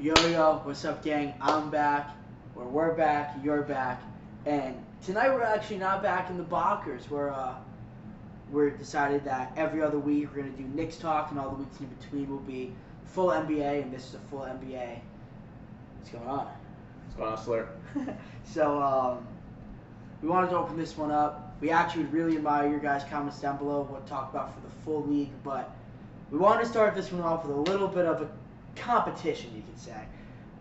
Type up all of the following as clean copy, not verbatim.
Yo, yo, what's up, gang? I'm back, or we're back, you're back, and tonight we're actually not back in the Bockers. We're decided that every other week we're gonna do Knicks talk, and all the weeks in between will be full NBA, and this is a full NBA. What's going on? What's going on, Slur? So, we wanted to open this one up. We actually would really admire your guys' comments down below what to talk about for the full league, but we wanted to start this one off with a little bit of a competition, you could say.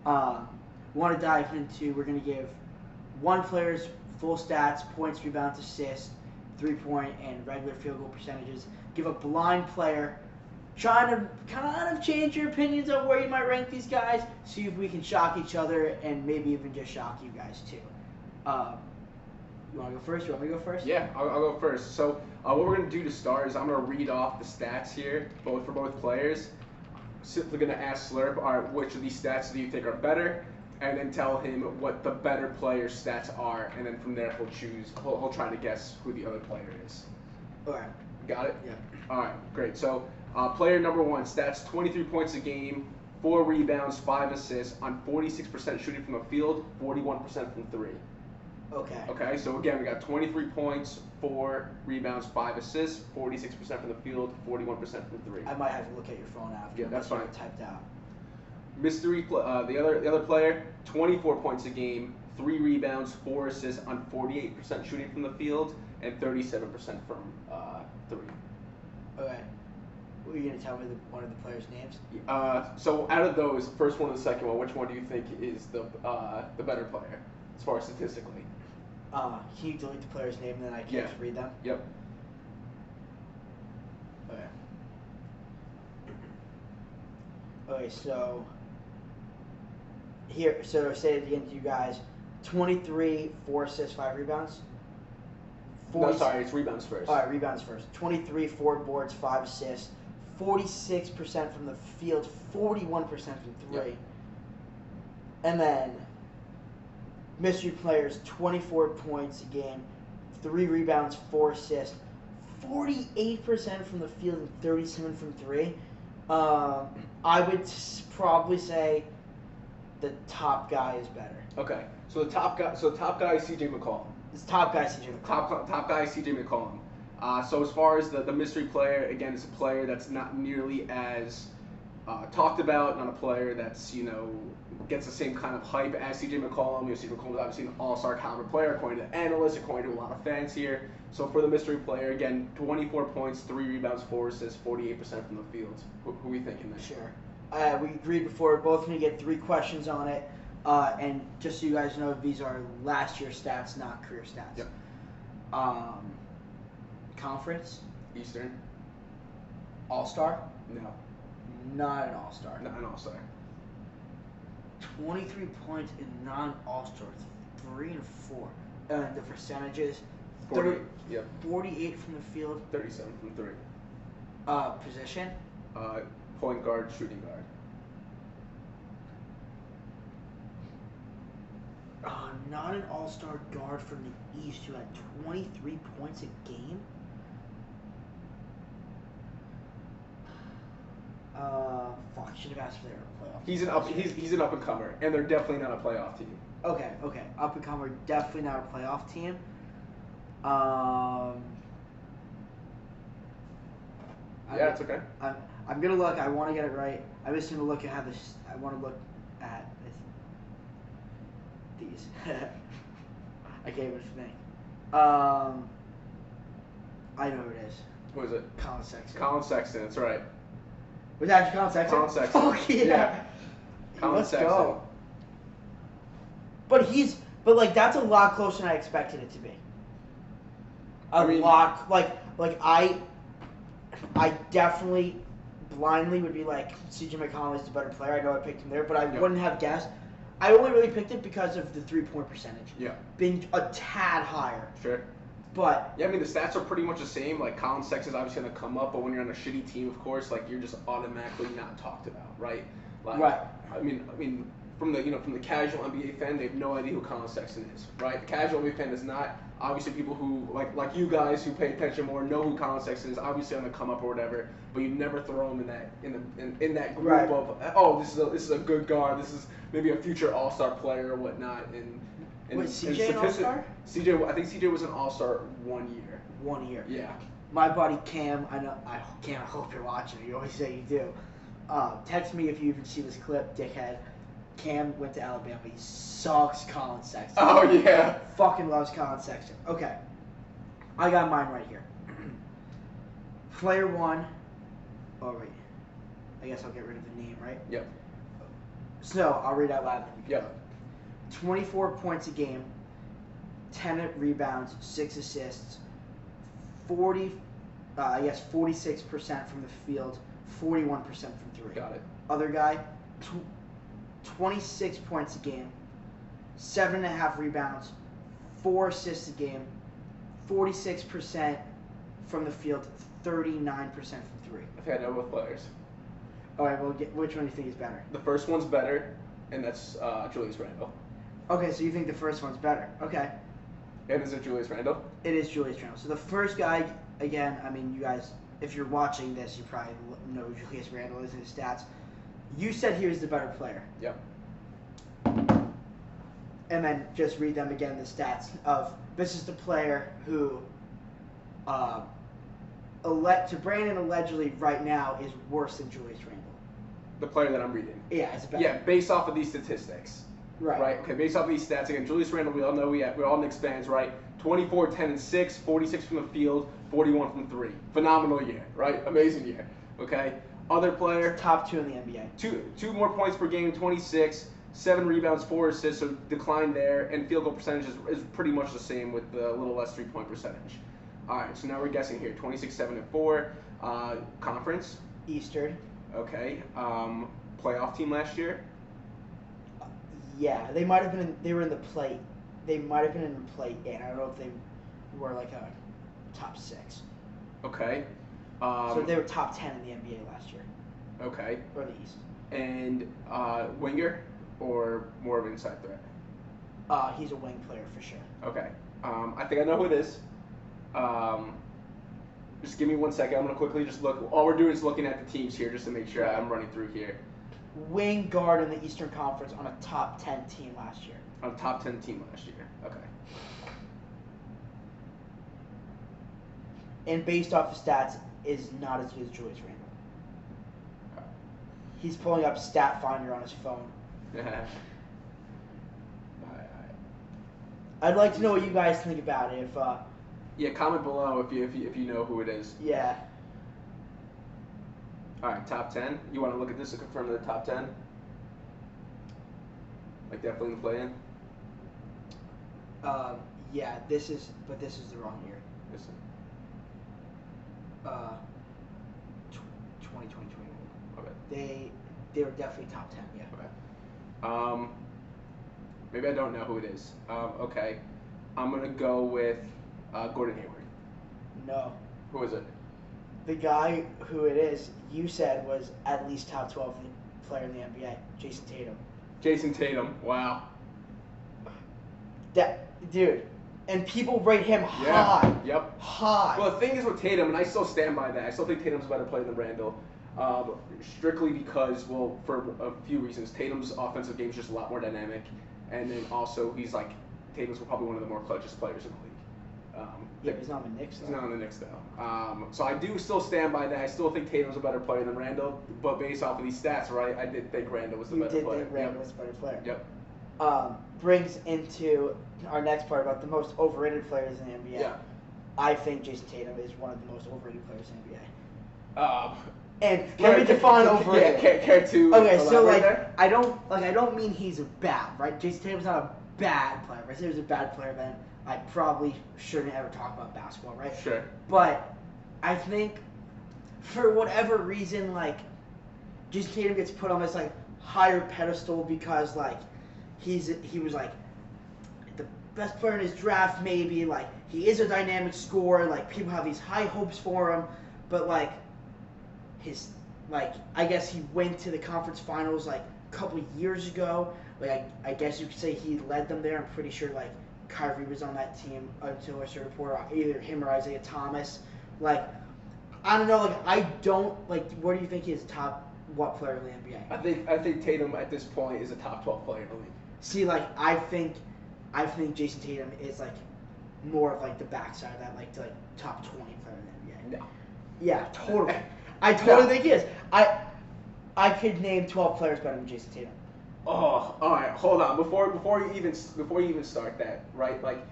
We want to dive into, we're going to give one player's full stats, points, rebounds, assists, 3-point, and regular field goal percentages. Give a blind player, trying to kind of change your opinions on where you might rank these guys, see if we can shock each other, and maybe even just shock you guys too. You want to go first? You want me to go first? Yeah, I'll go first. So what we're going to do to start is I'm going to read off the stats here, for both players. Simply going to ask Slurp, all right, which of these stats do you think are better? And then tell him what the better player's stats are. And then from there he'll try to guess who the other player is. All right. Got it? Yeah. All right, great. So player number one, stats 23 points a game, 4 rebounds, 5 assists, on 46% shooting from the field, 41% from 3. Okay. Okay, so again, we got 23 points, 4 rebounds, 5 assists, 46% from the field, 41% from 3. I might have to look at your phone after. Yeah, that's fine. Typed out. The other player, 24 points a game, 3 rebounds, 4 assists on 48% shooting from the field, and 37% from 3. Okay. Were you gonna tell me one of the players' names? So out of those, first one and the second one, which one do you think is the better player, as far as statistically? Can you delete the player's name and then I can just read them? Yep. Okay. Okay, so here, so say it again to you guys. 23, 4 assists, 5 rebounds. No, sorry, it's rebounds first. All right, rebounds first. 23, 4 boards, 5 assists, 46% from the field, 41% from 3. Yep. And then mystery players, 24 points a game, 3 rebounds, 4 assists, 48% from the field, and 37 from 3. I would probably say the top guy is better. Okay, so the top guy is CJ McCollum. This top guy is CJ McCollum. Top guy is CJ McCollum. So as far as the mystery player, again, it's a player that's not nearly as talked about, not a player that's, gets the same kind of hype as CJ McCollum. CJ McCollum is obviously an all-star caliber player, according to analysts, according to a lot of fans here. So for the mystery player, again, 24 points, 3 rebounds, 4 assists, 48% from the field. Who are we thinking there? Sure. We agreed before, we're both going to get 3 questions on it. And just so you guys know, these are last year stats, not career stats. Yep. Conference? Eastern? All-star? No. Not an all-star. Not an all-star. 23 points in non-all-stars, 3 and 4. The percentages? 48. Yep. 48 from the field. 37 from 3. Position? Point guard, shooting guard. Not an all-star guard from the East who had 23 points a game? Fuck, should have asked if they were a playoff. He's an up and comer, and they're definitely not a playoff team. Okay. Up and comer, definitely not a playoff team. Yeah, it's okay. I'm gonna look. I want to get it right. I'm just gonna look at how this. I want to look at these. I can't even think. I know who it is. Who is it? Colin Sexton. Colin Sexton. That's right. Was that actually Colin Sexton? Colin Sexton. Oh yeah. Colin Let's Sexton. go. But that's a lot closer than I expected it to be. I definitely blindly would be like CJ McCollum is the better player. I know I picked him there, but I wouldn't have guessed. I only really picked it because of the 3-point percentage. Yeah. Being a tad higher. Sure. But yeah, I mean the stats are pretty much the same. Like Colin Sexton's obviously gonna come up, but when you're on a shitty team, of course, like you're just automatically not talked about, right? Like, right. I mean, from the casual NBA fan, they have no idea who Colin Sexton is, right? The casual NBA fan does not Obviously, people who like you guys who pay attention more know who Colin Sexton is. Obviously on the come up or whatever, but you never throw him in that group Right. of this is a good guard. This is maybe a future All-Star player or whatnot. And Was CJ an All-Star? CJ, I think CJ was an All-Star 1 year. 1 year. Yeah. My buddy Cam, I hope you're watching. You always say you do. Text me if you even see this clip, dickhead. Cam went to Alabama. He sucks Colin Sexton. Oh, yeah. Fucking loves Colin Sexton. Okay. I got mine right here. Player 1. Oh, wait. I guess I'll get rid of the name, right? Yep. So, I'll read out loud. Yep. 24 points a game, 10 rebounds, 6 assists, 46% from the field, 41% from 3. Got it. Other guy, 26 points a game, 7.5 rebounds, 4 assists a game, 46% from the field, 39% from 3. I think I know both players. All right, well, which one do you think is better? The first one's better, and that's Julius Randle. Okay, so you think the first one's better. Okay. And is it Julius Randle? It is Julius Randle. So the first guy, again, I mean, you guys, if you're watching this, you probably know who Julius Randle is and his stats. You said he was the better player. Yep. And then just read them again, the stats of, this is the player who, to Brandon allegedly right now is worse than Julius Randle. The player that I'm reading. Yeah, it's better. Yeah, based off of these statistics. Right. Okay, based off of these stats, again, Julius Randle, we all know we're all Knicks fans, right? 24, 10, and 6, 46 from the field, 41 from 3. Phenomenal year, right? Amazing year. Okay? Other player, Top 2 in the NBA. two more points per game, 26, 7 rebounds, 4 assists, so decline there, and field goal percentage is pretty much the same with a little less 3-point percentage. All right, so now we're guessing here, 26, 7, and 4. Conference. Eastern. Okay. Playoff team last year. Yeah, they might have been. They were in the play. They might have been in the play. And I don't know if they were like a top 6. Okay. So they were top 10 in the NBA last year. Okay. Or the East. And winger or more of an inside threat? He's a wing player for sure. Okay. I think I know who it is. Just give me 1 second. I'm gonna quickly just look. All we're doing is looking at the teams here just to make sure I'm running through here. Wing guard in the Eastern Conference on a top 10 team last year. On a top 10 team last year. Okay. And based off of stats, is not as good as Julius Randle. He's pulling up Stat Finder on his phone. I'd like to know what you guys think about it. If yeah, comment below if you know who it is. yeah. All right, top 10. You want to look at this and confirm the top 10? Like definitely in the play-in. Yeah, this is the wrong year. Listen. 2021. Okay. They were definitely top 10. Yeah. Okay. Maybe I don't know who it is. Okay. I'm gonna go with Gordon Hayward. No. Who is it? The guy who it is, you said was at least top 12 player in the NBA, Jason Tatum. Jason Tatum. Wow. Dude, and people rate him high. Yep. High. Well, the thing is with Tatum, and I still stand by that. I still think Tatum's a better player than Randle. Strictly because, well, for a few reasons. Tatum's offensive game is just a lot more dynamic, and then also Tatum's probably one of the more clutchest players in the league. Yeah, but he's not on the Knicks though. He's not on the Knicks though. So I do still stand by that. I still think Tatum's a better player than Randle, but based off of these stats, right, I did think Randle was the better player. You did think Randle was the better player. Yep. Brings into our next part about the most overrated players in the NBA. Yeah. I think Jason Tatum is one of the most overrated players in the NBA. And let me define overrated. Care to okay, so like there? I don't mean he's bad, right? Jason Tatum's not a bad player. If I say he was a bad player, then I probably shouldn't ever talk about basketball, right? Sure. But I think for whatever reason, like Jason Tatum gets put on this like higher pedestal because like he was like the best player in his draft, maybe like he is a dynamic scorer. Like people have these high hopes for him, but like I guess he went to the conference finals like a couple of years ago. Like I guess you could say he led them there. I'm pretty sure like Kyrie was on that team until a certain point, either him or Isaiah Thomas. Like, I don't know. Like, I don't like. What do you think is what player in the NBA? I think Tatum at this point is a top 12 player in the league. See, like, I think Jason Tatum is like more of like the backside of that, like top 20 player in the NBA. No. Yeah, totally. I totally think he is. I could name 12 players better than Jason Tatum. Oh, all right. Hold on. Before you even start that, right? Like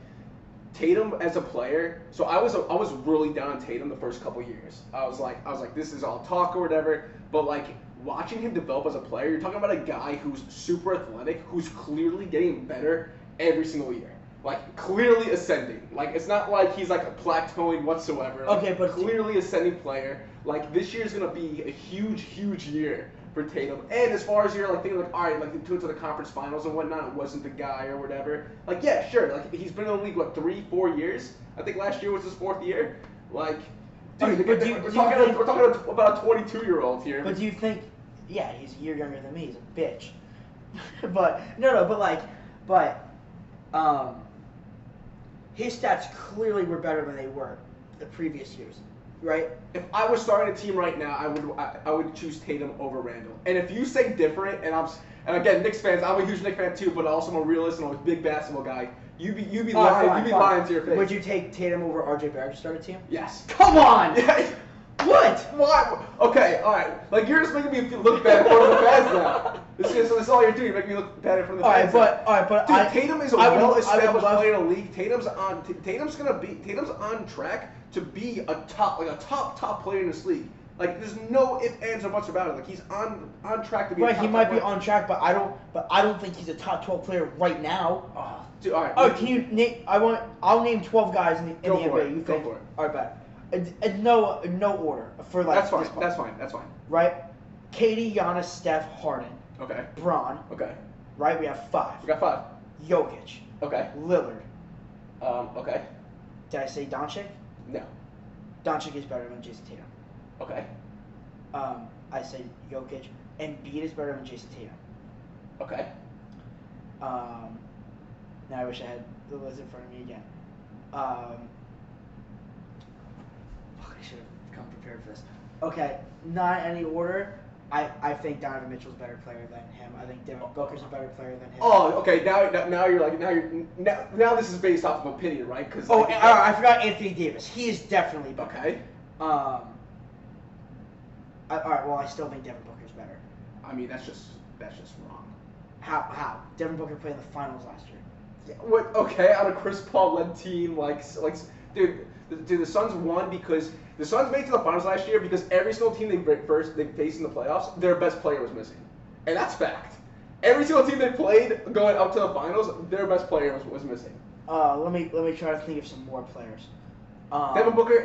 Tatum as a player. So I was really down on Tatum the first couple years. I was like, this is all talk or whatever. But like watching him develop as a player, you're talking about a guy who's super athletic, who's clearly getting better every single year. Like clearly ascending. Like it's not like he's like plateauing whatsoever. Like, Okay, but clearly ascending player. Like this year's gonna be a huge year for Tatum. And as far as you're like thinking like, all right, like the to the conference finals and whatnot, it wasn't the guy or whatever. Like yeah, sure. Like he's been in the league what 3-4 years. I think last year was his 4th year. Like, dude, we're talking about a 22-year-old here. But do you think? Yeah, he's a year younger than me. He's a bitch. but his stats clearly were better than they were the previous years, right? If I was starting a team right now, I would choose Tatum over Randall. And if you say different, and again, Knicks fans, I'm a huge Knicks fan too, but also I'm a realist and I'm a big basketball guy. You'd be lying to your face. Would you take Tatum over RJ Barrett to start a team? Yes. Come on. What? Why? Okay, all right. Like you're just making me look bad in front of the fans now. This is all you're doing. You're making me look bad in front of the fans. All right, but dude, Tatum is a well-established player in the league. Tatum's on track to be a top player in this league. Like there's no ifs, ands, or buts about it. Like he's on track to be. Right, a top he might be player. on track, but I don't think he's a top 12 player right now. Oh, dude, all right. Oh, can you name? I'll name 12 guys in the NBA. You think? Go for it. All right, bet. No order for like. That's fine. this part. That's fine. Right, Katie, Giannis, Steph, Harden. Okay. Braun. Okay. Right, we have 5. We got 5. Jokic. Okay. Lillard. Okay. Did I say Doncic? No. Doncic is better than Jason Tatum. Okay. I said Jokic. Embiid is better than Jason Tatum. Okay. Now I wish I had the list in front of me again. I should have come prepared for this. Okay, not any order. I think Donovan Mitchell's a better player than him. I think Devin Booker's a better player than him. Oh, okay. Now this is based off of opinion, right? Because I forgot Anthony Davis. He is definitely better. Okay. All right. Well, I still think Devin Booker's better. I mean, that's just wrong. How? Devin Booker played in the finals last year. Yeah, what? Okay, on a Chris Paul led team, dude, the Suns won because the Suns made it to the finals last year because every single team they faced in the playoffs, their best player was missing, and that's fact. Every single team they played going up to the finals, their best player was missing. Let me try to think of some more players. Devin Booker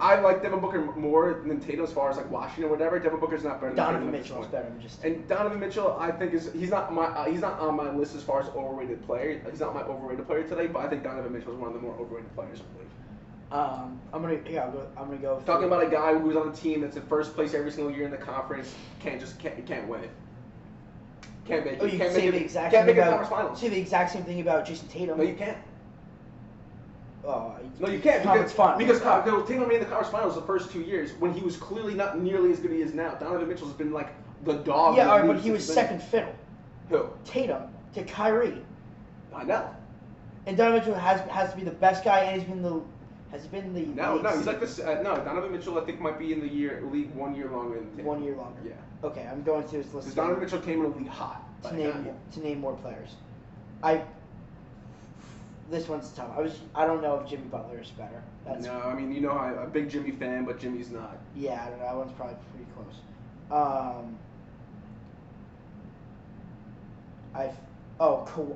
I like Devin Booker more than Tatum as far as like watching or whatever. Devin Booker's not better than Tatum. Donovan Mitchell is better than just. And Donovan Mitchell, I think he's not on my list as far as overrated player. He's not my overrated player today, but I think Donovan Mitchell is one of the more overrated players in the league. I'm gonna go. Talking about a guy who's on the team that's in first place every single year in the conference, can't win it. Can't make it. Can't make it conference finals. Say the exact same thing about Jason Tatum. No, you can't. No, you can't because Tatum made the conference finals the first 2 years when he was clearly not nearly as good as he is now. Donovan Mitchell's been like the dog. Yeah, all right, but he was second fiddle. Who? Tatum to Kyrie. I know. And Donovan Mitchell has to be the best guy, and he's been the. Has he been the? No, he's like this. No, Donovan Mitchell I think might be in the league 1 year longer than Tatum. 1 year longer. Yeah. Okay, I'm going through this list. Because Donovan Mitchell came in the league hot. To name more players. This one's tough. I don't know if Jimmy Butler is better. No, I mean, you know, I'm a big Jimmy fan, but Jimmy's not. Yeah, I don't know. That one's probably pretty close.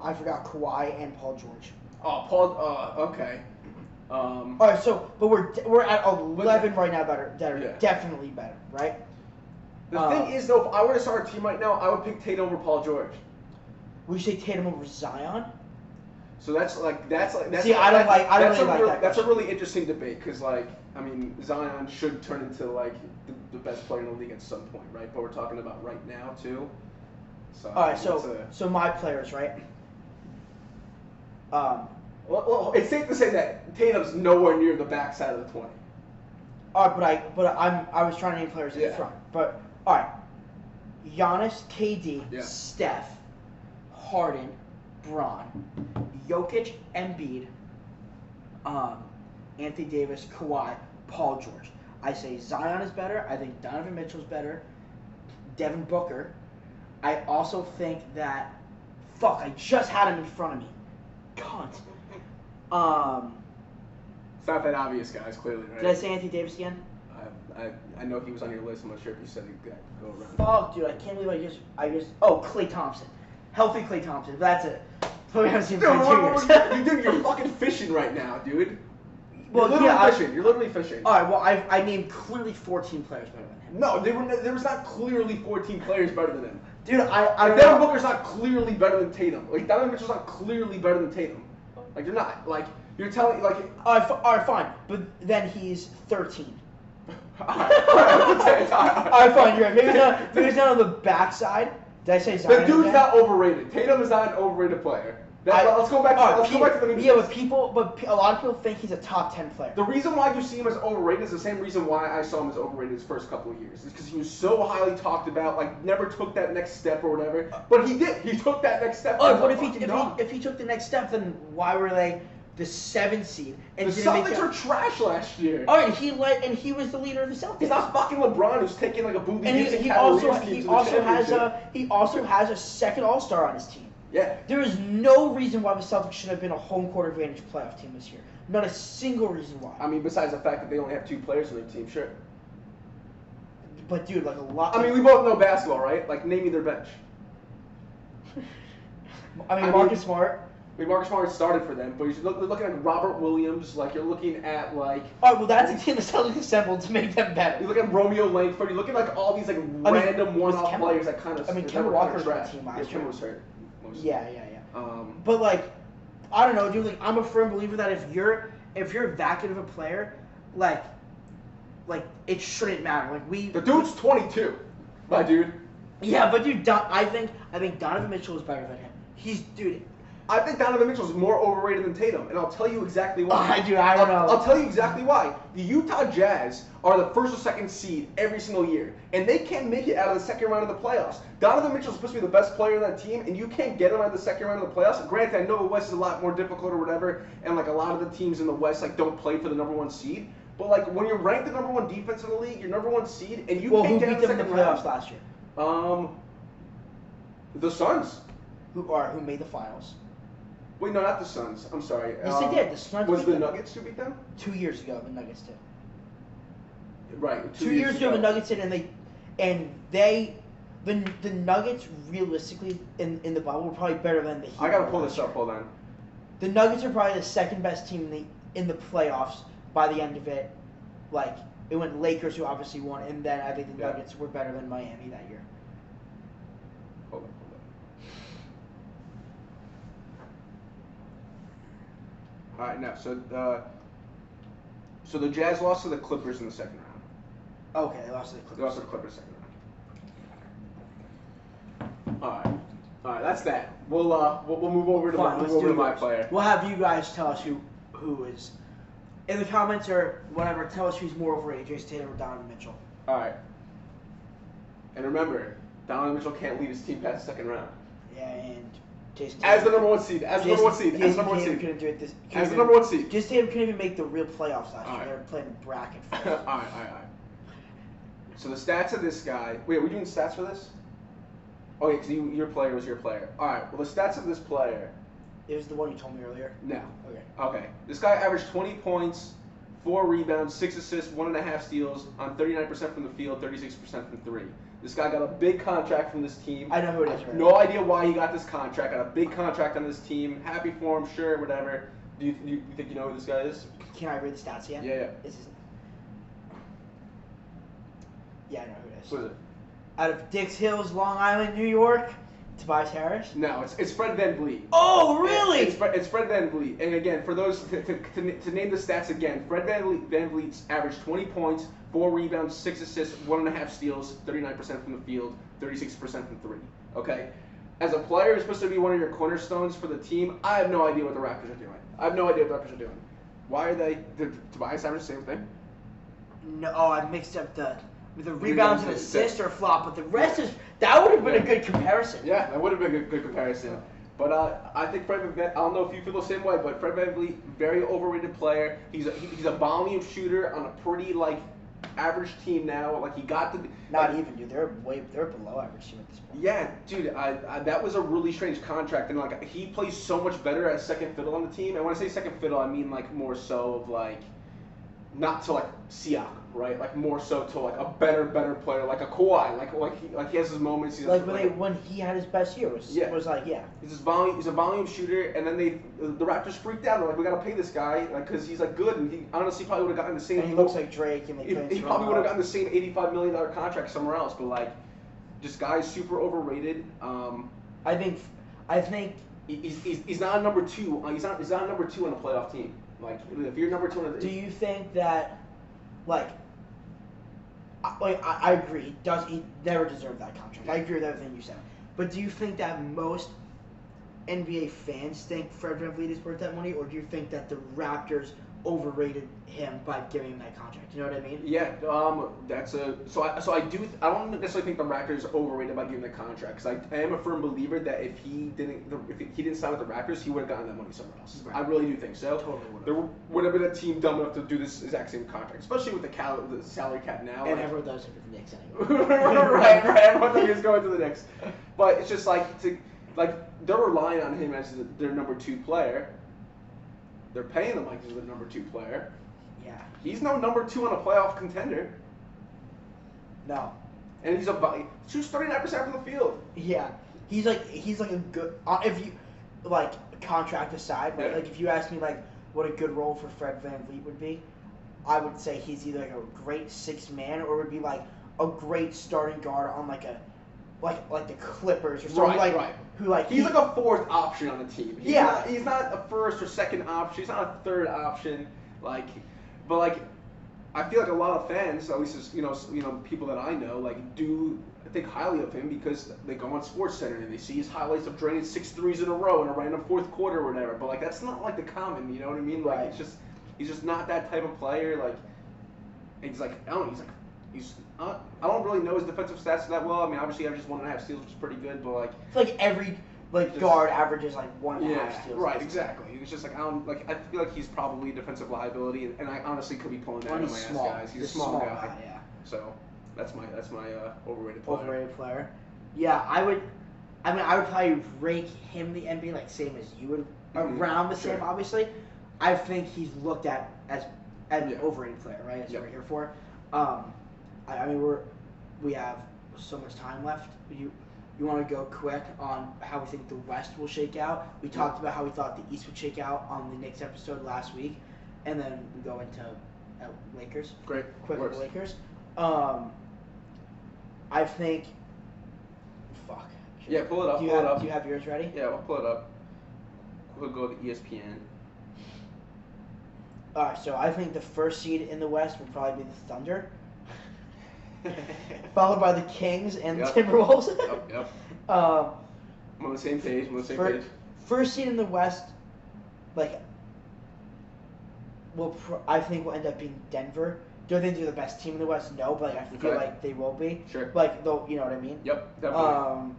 I forgot Kawhi and Paul George. Oh, Paul. Okay. All right, so but we're at 11 right now that are definitely better, right? The thing is, though, if I were to start a team right now, I would pick Tatum over Paul George. Would you say Tatum over Zion? So that's like. See, I don't really like that. That's a really interesting debate because, like, I mean, Zion should turn into like the best player in the league at some point, right? But we're talking about right now too. So. All right, so my players, right? Well, it's safe to say that Tatum's nowhere near the backside of the 20. All right, I was trying to name players in front. But all right, Giannis, KD, Steph, Harden, Bron, Jokic, Embiid, Anthony Davis, Kawhi, Paul George. I say Zion is better. I think Donovan Mitchell's better. Devin Booker. I also think that. Fuck! I just had him in front of me. Cunt. It's not that obvious, guys. Clearly, right? Did I say Anthony Davis again? I know he was on your list. I'm not sure if you said he got go around. Fuck, dude! I can't believe I just. Oh, Klay Thompson, healthy Klay Thompson. That's it. We haven't seen him in 2 years. Dude, you're fucking fishing right now, dude. Well, you're literally fishing. You're literally fishing. All right. Well, I named clearly 14 players better than him. No, there was not clearly 14 players better than him. Dude, like, Devin Booker's not clearly better than Tatum. Like, Donovan Mitchell's not clearly better than Tatum. Like, you're not. Like, you're telling, like... All right, fine. But then he's 13. All right, fine, you're right. Maybe he's not on the backside. Did I say Zion? The dude's not overrated. Tatum is not an overrated player. Let's go back to the Yeah, but a lot of people think he's a top 10 player. The reason why you see him as overrated is the same reason why I saw him as overrated his first couple of years. It's because he was so highly talked about, like never took that next step or whatever. But he did. He took that next step. Oh, but if he took the next step, then why were they the 7th seed? And the Celtics were trash last year. All right, he was the leader of the Celtics. He's not fucking LeBron, who's taking like a booby. And he also has a second All-Star on his team. Yeah. There is no reason why the Celtics should have been a home court advantage playoff team this year. Not a single reason why. I mean, besides the fact that they only have 2 players on their team, sure. But dude, like a lot. I mean, we both know basketball, right? Like, name me their bench. Marcus Smart. I mean, Marcus Smart started for them, but you're looking at Robert Williams, like you're looking at like. All right, well that's a team the Celtics assembled to make them better. You look at Romeo Langford. You look at like all these like random one-off players that kind of. Kemba Walker's on the team last year. Kemba was hurt. Yeah. But like, I don't know, dude. Like, I'm a firm believer that if you're that good of a player, like it shouldn't matter. Like the dude's 22, my dude. Yeah, but dude, I think Donovan Mitchell is better than him. I think Donovan Mitchell's more overrated than Tatum, and I'll tell you exactly why. I don't know. I'll tell you exactly why. The Utah Jazz are the first or second seed every single year, and they can't make it out of the second round of the playoffs. Donovan Mitchell's supposed to be the best player on that team, and you can't get him out of the second round of the playoffs. Granted, I know the West is a lot more difficult or whatever, and like a lot of the teams in the West like don't play for the #1 seed. But like when you're ranked the #1 defense in the league, you're #1 seed, and you can't get out of the second round. Who beat them in the playoffs last year? The Suns. Who made the finals? Wait, no, not the Suns. I'm sorry. Yes, they did. The Suns was the Nuggets who beat them? 2 years ago, the Nuggets did. Right. 2 years ago, the Nuggets did, the Nuggets realistically in the bubble were probably better than the Heat. I gotta pull this up. Hold on. The Nuggets are probably the second best team in the playoffs by the end of it. Like it went Lakers, who obviously won, and then I think the Nuggets were better than Miami that year. Hold on. All right, now so the Jazz lost to the Clippers in the second round. Okay, they lost to the Clippers. They lost to the Clippers second round. All right, that's that. We'll move over to my player. We'll have you guys tell us who is in the comments or whatever. Tell us who's more overrated, Jason Tatum or Donovan Mitchell. All right. And remember, Donovan Mitchell can't lead his team past the second round. Yeah, and Jason Tatum, as the #1 seed. As the #1 seed. As the #1 seed. As the #1 seed. Jason Tatum couldn't even make the real playoffs last year. They were playing the bracket. All right. So the stats of this guy. Wait, are we doing stats for this? Oh yeah, because your player was your player. All right. Well, the stats of this player. It was the one you told me earlier. No. Okay. Okay. This guy averaged 20 points, 4 rebounds, 6 assists, 1.5 steals on 39% from the field, 36% from 3. This guy got a big contract from this team. I know who it is. I have no idea why he got this contract. Got a big contract on this team. Happy for him, sure, whatever. Do you think you know who this guy is? Can I read the stats again? Yeah. Yeah, I know who it is. Who is it? Out of Dix Hills, Long Island, New York, Tobias Harris? No, it's Fred VanVleet. Oh, really? It's Fred VanVleet. And again, for those, to name the stats again, Fred VanVleet's averaged 20 points, 4 rebounds, 6 assists, 1.5 steals, 39% from the field, 36% from 3. Okay? as a player who's supposed to be one of your cornerstones for the team, I have no idea what the Raptors are doing. I have no idea what the Raptors are doing. Why are they? Did Tobias average the same thing? No, I mixed up the rebounds and assists or flop, but the rest is that would have been a good comparison. Yeah, that would have been a good comparison. But I think Fred VanVleet, I don't know if you feel the same way, but Fred VanVleet, very overrated player. He's a volume shooter on a pretty average team now. Like he got to not even, dude. They're below average team at this point. Yeah, dude. I that was a really strange contract, and he plays so much better as second fiddle on the team. And when I say second fiddle, I mean more so of not to Siakam, right? More so to a better player, like a Kawhi, like he has his moments. When he had his best year was yeah. He's a volume shooter, and then the Raptors freaked out. They're like, we gotta pay this guy because he's good, and he honestly probably would have gotten the same. And he looks like Drake, and he probably would have gotten the same $85 million contract somewhere else. But just guy's super overrated. I think he's not a number two. He's not a number two on a playoff team. If you're number two, do you think that, I agree. He never deserved that contract? I agree with everything you said. But do you think that most NBA fans think Fred VanVleet is worth that money, or do you think that the Raptors overrated him by giving him that contract? You know what I mean? Yeah. I don't necessarily think the Raptors overrated by giving the contract, because I am a firm believer that if he didn't sign with the Raptors, he would have gotten that money somewhere else. Right. I really do think so. Totally would have. There would have been a team dumb enough to do this exact same contract, especially with the salary cap now. And everyone does it with the Knicks anyway. right. Everyone thinks he's going to the Knicks, but it's just they're relying on him as their number two player. They're paying him like he's the number two player. Yeah. He's no number two on a playoff contender. No. And he shoots 39% from the field. Yeah. He's like a good if you contract aside, right? Yeah. If you ask me what a good role for Fred VanVleet would be, I would say he's either a great sixth man or would be a great starting guard on the Clippers or something right. He's a fourth option on the team. He's not a first or second option. He's not a third option. But I feel like a lot of fans, at least as people that I know, do think highly of him because they go on SportsCenter and they see his highlights of draining 6 threes in a row in a fourth quarter or whatever. But that's not the common. You know what I mean? Right. He's just not that type of player. I don't really know his defensive stats that well. I mean, obviously he averages 1.5 steals, which is pretty good. But it's every guard averages 1.5 steals. Right, exactly. It's just I feel like he's probably a defensive liability, and I honestly could be pulling that out of my ass, guys. He's a small guy. Yeah. So that's my overrated player. Overrated player. Yeah, I would probably rank him the NBA same as you would, around the same. Obviously, I think he's looked at as an overrated player, right? That's what we're here for. We have so much time left. You want to go quick on how we think the West will shake out? We talked about how we thought the East would shake out on the Knicks episode last week, and then we go into Lakers. Great. Quick with Lakers. I think. Fuck. Yeah, pull it up. Do you have yours ready? Yeah, I'll pull it up. We'll go to ESPN. All right, so I think the first seed in the West would probably be the Thunder. Followed by the Kings and the Timberwolves. Yep. I'm on the same page. First seed in the West, I think will end up being Denver. Do I think they're the best team in the West? No, but I feel like they will be. Sure. They'll, you know what I mean? Yep, definitely.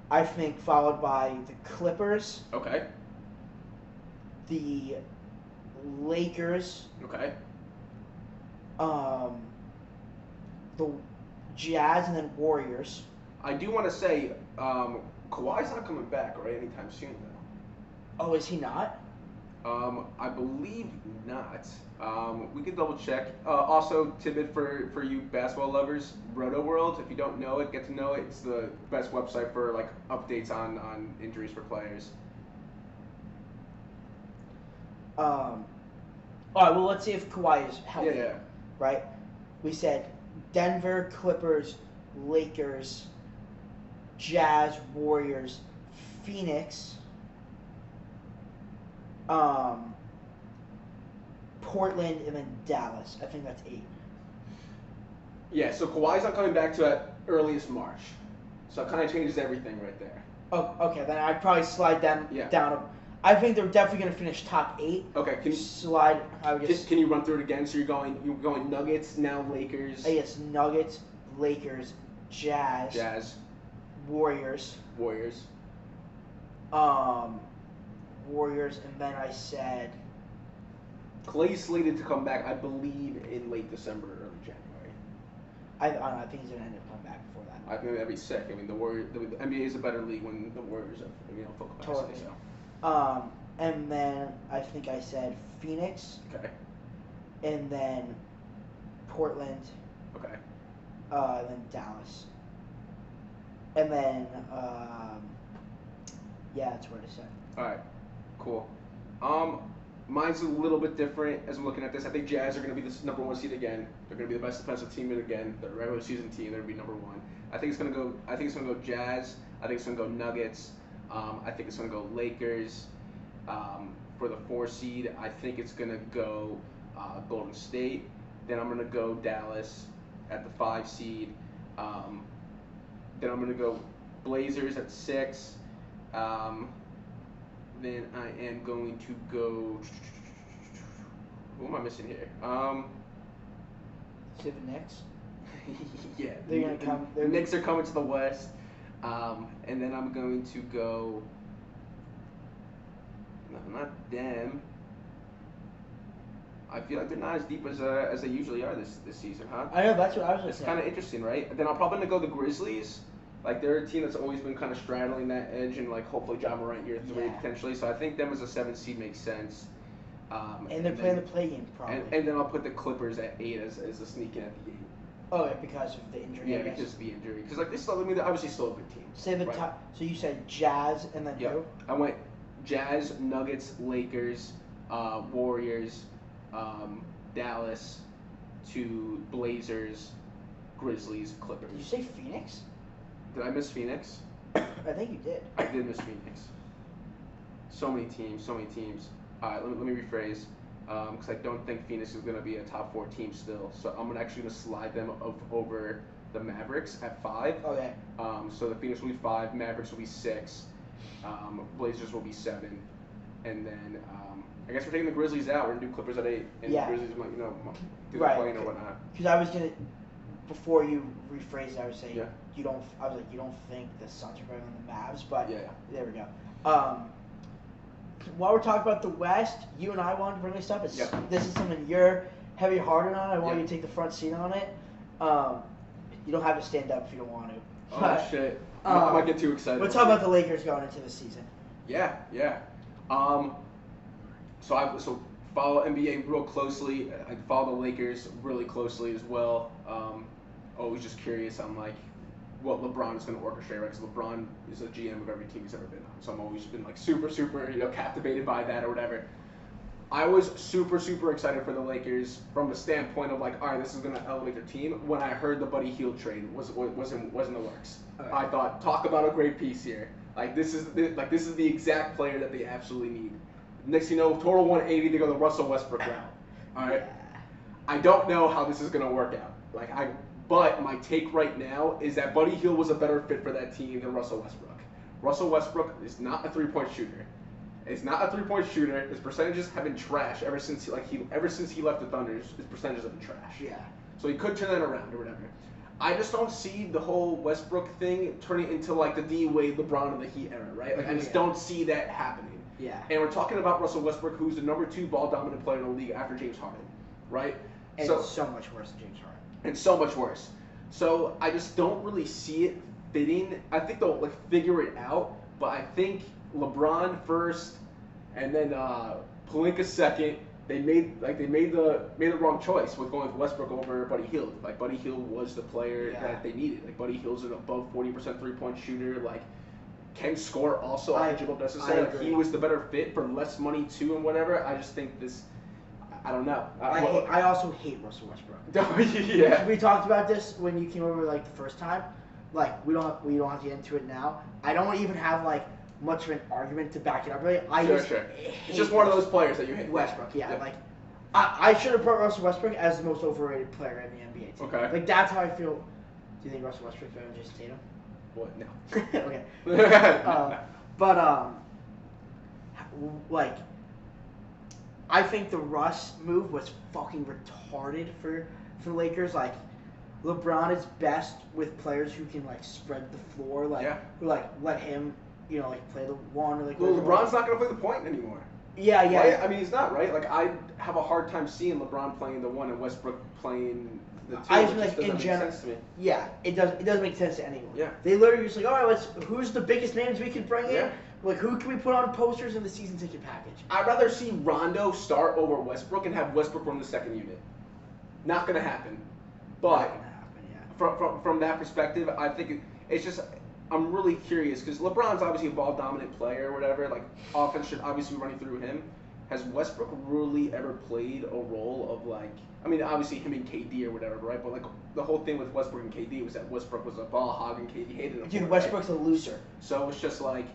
I think followed by the Clippers. Okay. The Lakers. Okay. The Jazz and then Warriors. I do want to say, Kawhi's not coming back right anytime soon, though. Oh, is he not? I believe not. We could double check. Also, tidbit for you basketball lovers, Roto World. If you don't know it, get to know it. It's the best website for updates on injuries for players. All right. Well, let's see if Kawhi is healthy. Yeah. Right. We said Denver, Clippers, Lakers, Jazz, Warriors, Phoenix, Portland, and then Dallas. I think that's 8. Yeah, so Kawhi's not coming back to at earliest March. So it kind of changes everything right there. Oh, okay, then I'd probably slide them Yeah. down. I think they're definitely going to finish top 8. Okay, Slide. I would just. can you run through it again? So you're going Nuggets, now Lakers. Yes, Nuggets, Lakers, Jazz, Warriors, Warriors. Warriors, and then I said. Clay's slated to come back, I believe, in late December or early January. I don't know. I think he's going to end up coming back before that. I think that'd be sick. I mean, the NBA is a better league when the Warriors have full capacity. Totally. So. And then I think I said Phoenix. Okay. And then Portland. Okay. Then Dallas. And then yeah, that's what I said. All right. Cool. Mine's a little bit different as I'm looking at this. I think Jazz are going to be the #1 seed again. They're going to be the best defensive team again. The regular season team. They're going to be #1. I think it's going to go Jazz. I think it's going to go Nuggets. I think it's going to go Lakers. For the 4 seed, I think it's going to go Golden State. Then I'm going to go Dallas at the 5 seed. Then I'm going to go Blazers at 6. Then I am going to go. Who am I missing here? To the Knicks. Yeah, They're gonna come. The Knicks are coming to the West, and then I'm going to go. No, not them. I feel like they're not as deep as they usually are this season, huh? I know, that's what I was It's just kind of interesting, right? Then I'm probably gonna go the Grizzlies. Like they're a team that's always been kind of straddling that edge, and like hopefully Ja Morant year 3 potentially. So I think them as a 7 seed makes sense. And they're playing the play game probably. And then I'll put the Clippers at 8 as a sneak in at the 8. Oh, yeah, because of the injury. Yeah, because of the injury. Because like they still, I mean, they're obviously still a good team. Say the right? top. So you said Jazz and then who? I went Jazz, Nuggets, Lakers, Warriors, Dallas, to Blazers, Grizzlies, Clippers. Did you say Phoenix? Did I miss Phoenix? I think you did. I did miss Phoenix. So many teams. All right, let me rephrase, because I don't think Phoenix is going to be a top 4 team still. So I'm actually going to slide them over the Mavericks at 5. Okay. So the Phoenix will be 5, Mavericks will be 6, Blazers will be 7, and then I guess we're taking the Grizzlies out. We're gonna do Clippers at 8, and the Grizzlies might do the playing or whatnot. Because I was gonna, before you rephrased, I was saying you don't. I was like, you don't think the Suns are better than the Mavs, but there we go. While we're talking about the West, you and I wanted to bring this up. This is something you're heavy-hearted on. I want you to take the front seat on it. You don't have to stand up if you don't want to. Oh shit! I might get too excited. Let's talk about the Lakers going into the season. Yeah. So I follow NBA real closely. I follow the Lakers really closely as well. Always just curious on like what LeBron is going to orchestrate, right? Because LeBron is a GM of every team he's ever been on, so I'm always been like super captivated by that or whatever. I was super excited for the Lakers from the standpoint of like, all right, this is going to elevate their team. When I heard the Buddy Hield trade was in the works, I thought, talk about a great piece here. Like this is the exact player that they absolutely need. Next thing you know, total 180, they go the Russell Westbrook route. All right. I don't know how this is going to work out. But my take right now is that Buddy Hield was a better fit for that team than Russell Westbrook. Russell Westbrook is not a 3-point shooter. It's not a 3-point shooter. His percentages have been trash ever since he left the Thunder. His percentages have been trash. Yeah. So he could turn that around or whatever. I just don't see the whole Westbrook thing turning into like the D Wade, LeBron of the Heat era, right? Like I just don't see that happening. Yeah. And we're talking about Russell Westbrook, who's the number 2 ball dominant player in the league after James Harden, right? And so much worse than James Harden. And so much worse. So I just don't really see it fitting. I think they'll figure it out, but I think LeBron first, and then Pelinka second. They made the wrong choice with going with Westbrook over Buddy Hield. Like Buddy Hield was the player that they needed. Like Buddy Hield's an above 40% 3-point shooter. Like can score also eligible necessary. Like he was the better fit for less money too and whatever. I just think this. I don't know. I also hate Russell Westbrook. Yeah. We talked about this when you came over the first time. We don't have to get into it now. I don't even have much of an argument to back it up. Really, Sure. It's just one of those players that you hate. Westbrook. Yeah. I should have put Russell Westbrook as the most overrated player in the NBA team. Okay. That's how I feel. Do you think Russell Westbrook's better than Jason Tatum? What? No. Okay. No. But like, I think the Russ move was fucking retarded for the Lakers. Like, LeBron is best with players who can like spread the floor, like who like let him, like play the one or like. Well, LeBron's not gonna play the point anymore. Yeah, yeah. Right? I mean, he's not, right? Like, I have a hard time seeing LeBron playing the one and Westbrook playing the two. I It just just like doesn't in make general. sense to me. Yeah, it doesn't make sense to anyone. Yeah. They literally just like, all right, who's the biggest names we can bring in? Yeah. Like, who can we put on posters in the season ticket package? I'd rather see Rondo start over Westbrook and have Westbrook run the second unit. Not gonna happen. But Not gonna happen, yeah. from that perspective, I think it's just I'm really curious because LeBron's obviously a ball dominant player or whatever. Like offense should obviously be running through him. Has Westbrook really ever played a role of like? I mean, obviously him and KD or whatever, right? But like the whole thing with Westbrook and KD was that Westbrook was a ball hog and KD hated him. Dude, for it, Westbrook's right? a loser. So it's just like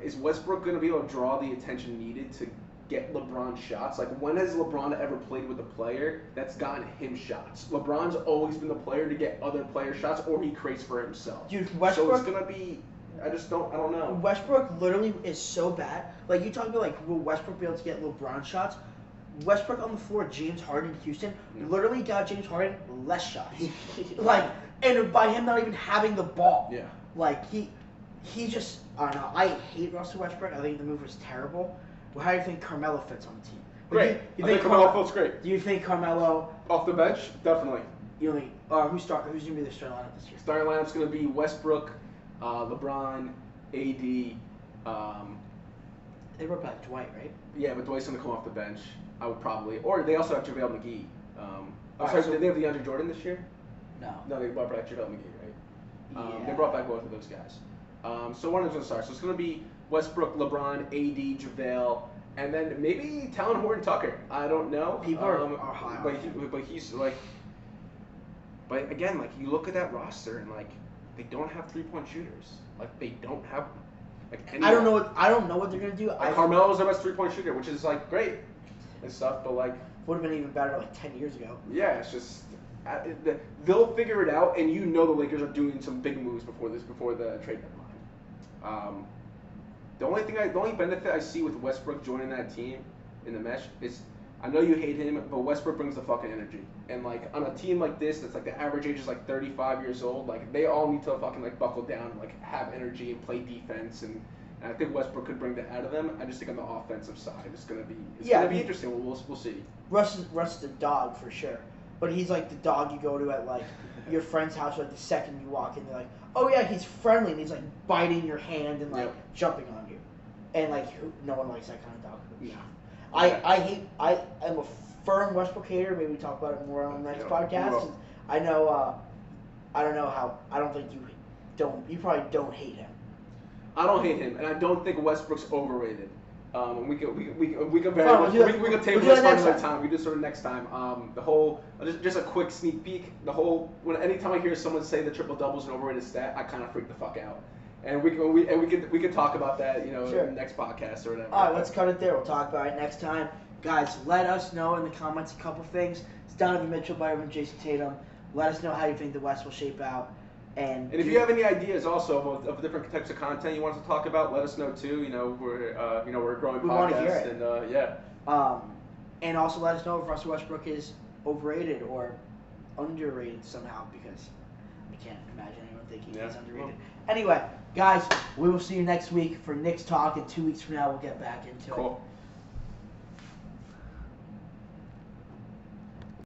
is Westbrook going to be able to draw the attention needed to get LeBron shots? Like, when has LeBron ever played with a player that's gotten him shots? LeBron's always been the player to get other players shots, or he creates for himself. Dude, Westbrook. So it's going to be. I don't know. Westbrook literally is so bad. Like, you talk about, like, will Westbrook be able to get LeBron shots? Westbrook on the floor, James Harden, Houston, literally got James Harden less shots. Like, and by him not even having the ball. Yeah. Like, he just, I don't know. I hate Russell Westbrook. I think the move was terrible. Well, how do you think Carmelo fits on the team? Great. You I think Carmelo fits great. Do you think Carmelo Off the bench? Definitely. who's who's gonna be the starting lineup this year? Starting lineup's going to be Westbrook, LeBron, AD. They brought back Dwight, right? Yeah, but Dwight's going to come off the bench. I would probably. Or they also have JaVale McGee. Did they have DeAndre Jordan this year? No. No, they brought back JaVale McGee, right? Yeah. They brought back both of those guys. So one of them's going to start. So it's going to be Westbrook, LeBron, AD, JaVale, and then maybe Talon Horton Tucker. I don't know. People are high on him. But he's like. But again, like you look at that roster and like they don't have 3-point shooters. Like they don't have. Like I don't know what they're gonna do. Like Carmelo's their best 3-point shooter, which is like great and stuff. But like would have been even better like 10 years ago. yeah, it's just. They'll figure it out, and you know the Lakers are doing some big moves before the trade deadline. The only benefit I see with Westbrook joining that team in the mesh is I know you hate him, but Westbrook brings the fucking energy. And like on a team like this, that's like the average age is like 35 years old. Like they all need to fucking like buckle down and like have energy and play defense. And I think Westbrook could bring that out of them. I just think on the offensive side, it's gonna be interesting. We'll see. Russ is the dog for sure. But he's like the dog you go to at like your friend's house. Like the second you walk in, they're like, "Oh yeah, he's friendly," and he's like biting your hand and like jumping on you, and like no one likes that kind of dog. No. I am a firm Westbrook hater. Maybe we talk about it more on the next podcast. I know. I don't know how. I don't think you probably don't hate him. I don't hate him, and I don't think Westbrook's overrated. We could table this for another time. We do sort of next time. The whole just a quick sneak peek. Anytime I hear someone say the triple double is an overrated stat, I kind of freak the fuck out. And we could talk about that, in the next podcast or whatever. All right, let's cut it there. We'll talk about it next time, guys. Let us know in the comments a couple things. It's Donovan Mitchell, Byron, Jason Tatum. Let us know how you think the West will shape out. And if you have any ideas also of different types of content you want us to talk about, let us know too. We're a growing podcast. We want to hear it. And also let us know if Russell Westbrook is overrated or underrated somehow, because I can't imagine anyone thinking he's underrated. Anyway, guys, we will see you next week for Knicks Talk, and 2 weeks from now we'll get back into it.